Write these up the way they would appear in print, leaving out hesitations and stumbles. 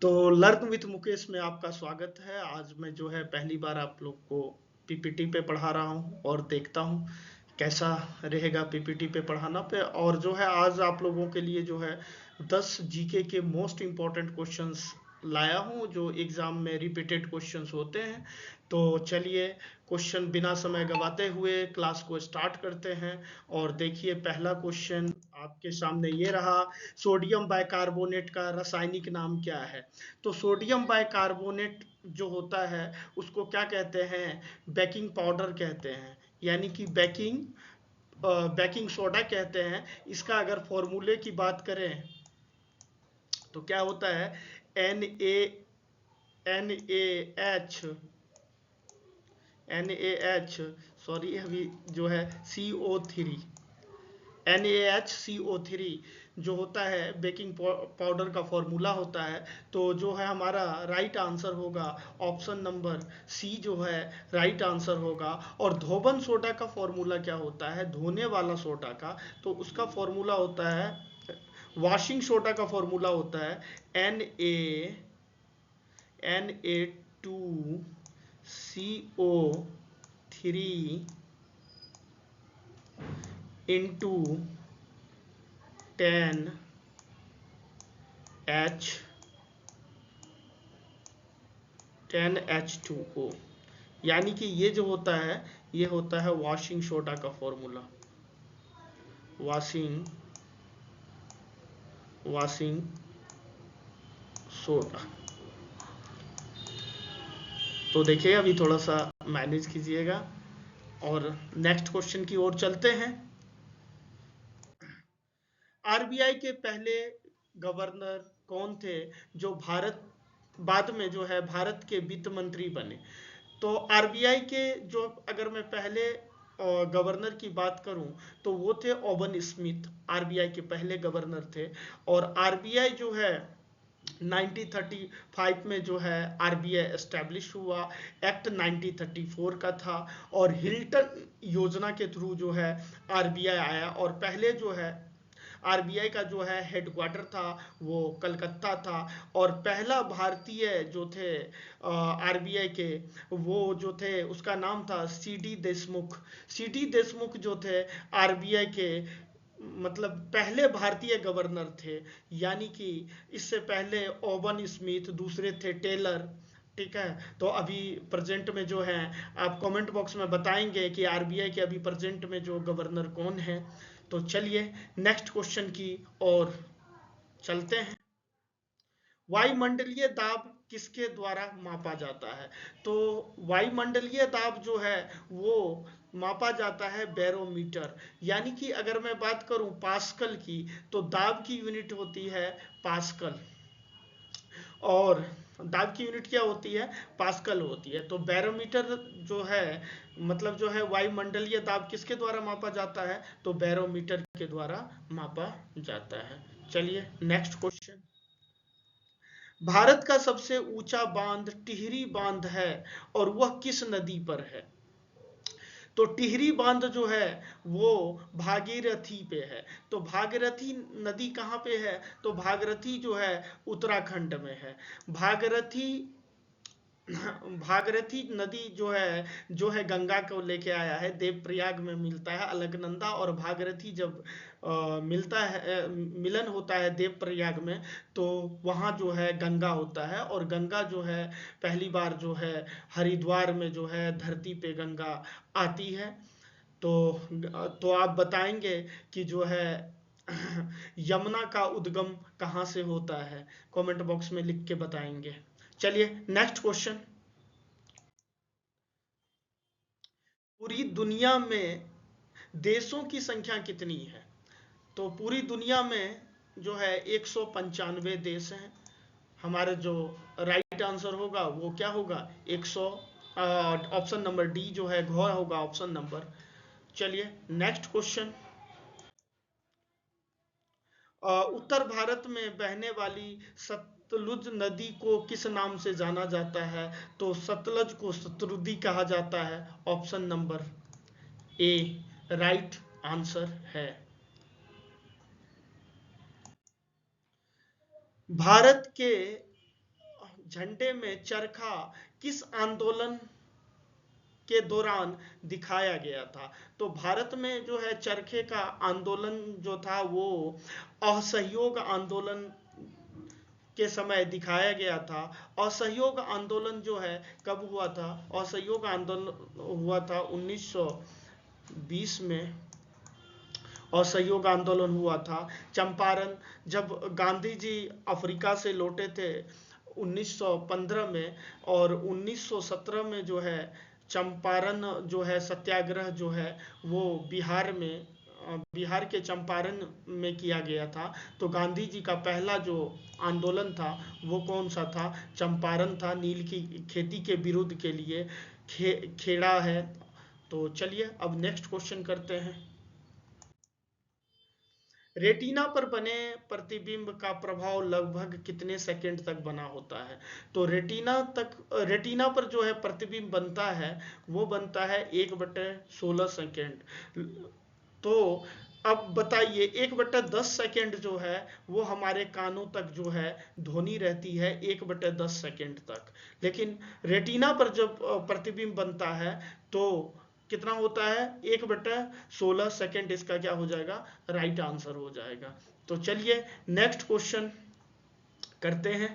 तो learn with Mukesh में आपका स्वागत है। आज मैं जो है पहली बार आप लोग को पीपीटी पे पढ़ा रहा हूँ और देखता हूँ कैसा रहेगा पीपीटी पे पढ़ाना पे। और जो है आज आप लोगों के लिए जो है 10 जीके के मोस्ट इम्पोर्टेंट क्वेश्चंस लाया हूँ जो एग्जाम में रिपीटेड क्वेश्चंस होते हैं। तो चलिए क्वेश्चन बिना समय गवाते हुए क्लास को स्टार्ट करते हैं। और देखिए पहला क्वेश्चन आपके सामने ये रहा। सोडियम बाइकार्बोनेट का रासायनिक नाम क्या है? तो सोडियम बाइकार्बोनेट जो होता है उसको क्या कहते हैं? बेकिंग पाउडर कहते हैं, यानी कि बेकिंग सोडा कहते हैं। इसका अगर फॉर्मूले की बात करें तो क्या होता है? एन ए एच सॉरी अभी जो है CO3 NaHCO3 जो होता है बेकिंग पाउडर का फॉर्मूला होता है। तो जो है हमारा राइट आंसर होगा ऑप्शन नंबर सी जो है राइट आंसर होगा। और धोबन सोडा का फॉर्मूला क्या होता है? धोने वाला सोडा का, तो उसका फॉर्मूला होता है, वॉशिंग सोडा का फॉर्मूला होता है Na2CO3 इंटू 10H2O, यानी कि ये जो होता है ये होता है वॉशिंग सोडा का फॉर्मूला। Washing soda. तो देखिए अभी थोड़ा सा मैनेज कीजिएगा और नेक्स्ट क्वेश्चन की ओर चलते हैं। आरबीआई के पहले गवर्नर कौन थे जो भारत बाद में जो है भारत के वित्त मंत्री बने? तो आरबीआई के जो अगर मैं पहले गवर्नर की बात करूं तो वो थे ओवन स्मिथ, आरबीआई के पहले गवर्नर थे। और आरबीआई जो है 1935 में जो है आरबीआई एस्टेब्लिश हुआ। एक्ट 1934 का था और हिल्टन योजना के थ्रू जो है आरबीआई आया। और पहले जो है आरबीआई का जो है हेडक्वार्टर था वो कलकत्ता था। और पहला भारतीय जो थे आरबीआई के, वो जो थे उसका नाम था सीडी देशमुख। सीडी देशमुख जो थे आरबीआई के मतलब पहले भारतीय गवर्नर थे। यानी कि इससे पहले ओवन स्मिथ, दूसरे थे टेलर। ठीक है, तो अभी प्रेजेंट में जो है आप कमेंट बॉक्स में बताएंगे कि आरबीआई के अभी प्रेजेंट में जो गवर्नर कौन है। तो चलिए नेक्स्ट क्वेश्चन की ओर चलते हैं। वायुमंडलीय दाब किसके द्वारा मापा जाता है? तो वायुमंडलीय दाब जो है वो मापा जाता है बैरोमीटर। यानी कि अगर मैं बात करूं पास्कल की, तो दाब की यूनिट होती है पास्कल। और दाब की यूनिट क्या होती है? पास्कल होती है। तो बैरोमीटर जो है मतलब जो है वायुमंडलीय दाब किसके द्वारा मापा जाता है? तो बैरोमीटर के द्वारा मापा जाता है। चलिए नेक्स्ट क्वेश्चन। भारत का सबसे ऊंचा बांध टिहरी बांध है और वह किस नदी पर है? तो टिहरी बांध जो है वो भागीरथी पे है। तो भागीरथी नदी कहाँ पे है? तो भागीरथी जो है उत्तराखंड में है। भागीरथी भागीरथी नदी जो है गंगा को लेके आया है। देवप्रयाग में मिलता है अलकनंदा और भागीरथी जब मिलता है मिलन होता है देवप्रयाग में, तो वहाँ जो है गंगा होता है। और गंगा जो है पहली बार जो है हरिद्वार में जो है धरती पे गंगा आती है। तो आप बताएंगे कि जो है यमुना का उद्गम कहाँ से होता है? कमेंट बॉक्स में लिख के बताएंगे। चलिए नेक्स्ट क्वेश्चन। पूरी दुनिया में देशों की संख्या कितनी है? तो पूरी दुनिया में जो है 195 देश हैं। हमारे जो राइट आंसर होगा वो क्या होगा? 100। ऑप्शन नंबर डी जो है घ होगा ऑप्शन नंबर। चलिए नेक्स्ट क्वेश्चन। उत्तर भारत में बहने वाली सतलुज नदी को किस नाम से जाना जाता है? तो सतलज को सतरुदी कहा जाता है। Option number A right answer है। भारत के झंडे में चरखा किस आंदोलन के दौरान दिखाया गया था? तो भारत में जो है चरखे का आंदोलन जो था वो असहयोग आंदोलन के समय दिखाया गया था। असहयोग आंदोलन जो है कब हुआ था? असहयोग आंदोलन हुआ था 1920 में। असहयोग आंदोलन हुआ था। चंपारण, जब गांधी जी अफ्रीका से लौटे थे 1915 में, और 1917 में जो है चंपारण जो है सत्याग्रह जो है वो बिहार में, बिहार के चंपारण में किया गया था। तो गांधी जी का पहला जो आंदोलन था वो कौन सा था? चंपारण था, नील की खेती के विरुद्ध के लिए खेड़ा है। तो चलिए अब नेक्स्ट क्वेश्चन करते हैं। रेटिना पर बने प्रतिबिंब का प्रभाव लगभग कितने सेकंड तक बना होता है? तो रेटिना पर जो है प्रतिबिंब बनता है वो बनता है 1/16 सेकंड। तो अब बताइए 1/10 सेकंड जो है वो हमारे कानों तक जो है ध्वनि रहती है 1/10 सेकंड तक। लेकिन रेटिना पर जब प्रतिबिंब बनता है तो कितना होता है? 1/16 सेकंड। इसका क्या हो जाएगा? राइट आंसर हो जाएगा। तो चलिए नेक्स्ट क्वेश्चन करते हैं।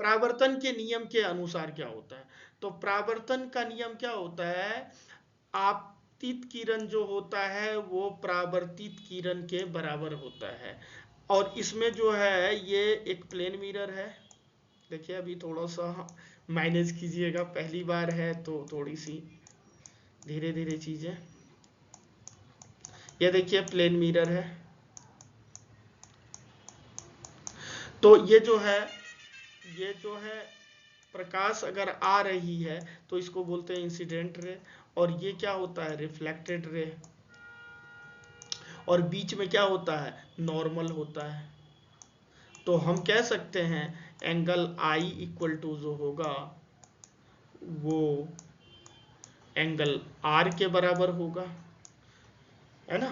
परावर्तन के नियम के अनुसार क्या होता है? तो परावर्तन का नियम क्या होता है? आपतित किरण जो होता है वो परावर्तित किरण के बराबर होता है। और इसमें जो है ये एक प्लेन मिरर है। देखिए अभी थोड़ा सा मैनेज कीजिएगा, पहली बार है तो थोड़ी सी धीरे धीरे चीजें। ये देखिए प्लेन मिरर है। तो ये जो है प्रकाश अगर आ रही है तो इसको बोलते हैं इंसिडेंट रे, और ये क्या होता है? Reflected ray. और बीच में क्या होता है? नॉर्मल होता है। तो हम कह सकते हैं एंगल आई इक्वल टू जो होगा वो एंगल आर के बराबर होगा, है ना?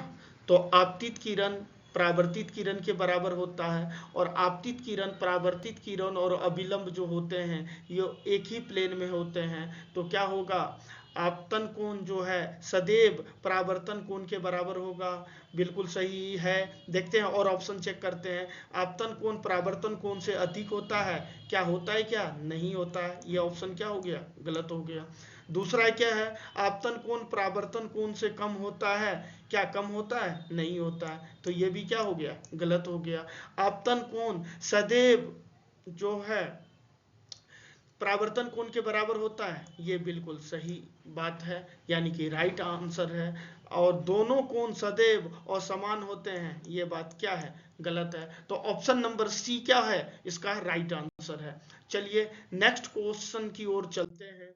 तो आपतित किरण परावर्तित किरण के बराबर होता है, और आपतित किरण, परावर्तित किरण और अभिलंब जो होते हैं ये एक ही प्लेन में होते हैं। तो क्या होगा? आपतन कोण जो है सदैव परावर्तन कोण के बराबर होगा। बिल्कुल सही है। देखते हैं और ऑप्शन चेक करते हैं। आपतन कोण परावर्तन कोण से अधिक होता है, क्या होता है? क्या नहीं होता है। ये ऑप्शन क्या हो गया? गलत हो गया। दूसरा क्या है? आपतन कोण परावर्तन कोण से कम होता है, क्या कम होता है? नहीं होता है। तो ये भी क्या हो गया? गलत हो गया। आपतन कोण सदैव जो है परावर्तन कोण के बराबर होता है, ये बिल्कुल सही बात है, यानी कि राइट आंसर है। और दोनों कोण सदैव और समान होते हैं, ये बात क्या है? गलत है। तो ऑप्शन नंबर सी क्या है? इसका राइट आंसर है। चलिए नेक्स्ट क्वेश्चन की ओर चलते हैं।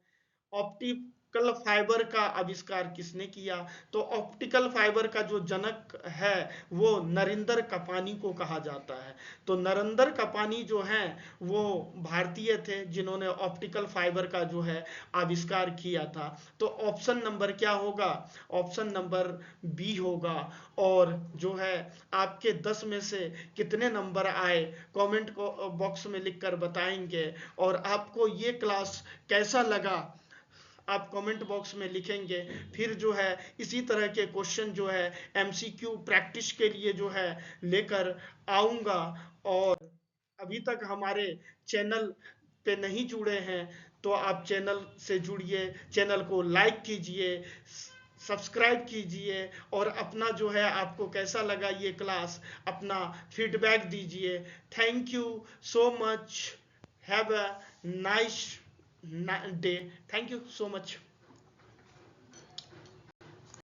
ऑप्टिकल फाइबर का आविष्कार किसने किया? तो ऑप्टिकल फाइबर का जो जनक है वो नरेंद्र कपानी को कहा जाता है। तो नरेंद्र कपानी जो है वो भारतीय थे जिन्होंने ऑप्टिकल फाइबर का जो है आविष्कार किया था। तो ऑप्शन नंबर क्या होगा? ऑप्शन नंबर बी होगा। और जो है आपके 10 में से कितने नंबर आए कमेंट को बॉक्स में लिखकर बताएंगे। और आपको ये क्लास कैसा लगा आप कमेंट बॉक्स में लिखेंगे। फिर जो है इसी तरह के क्वेश्चन जो है एमसीक्यू प्रैक्टिस के लिए जो है लेकर आऊँगा। और अभी तक हमारे चैनल पे नहीं जुड़े हैं तो आप चैनल से जुड़िए, चैनल को लाइक कीजिए, सब्सक्राइब कीजिए, और अपना जो है आपको कैसा लगा ये क्लास अपना फीडबैक दीजिए। Thank you so much. Have a nice day. Thank you so much.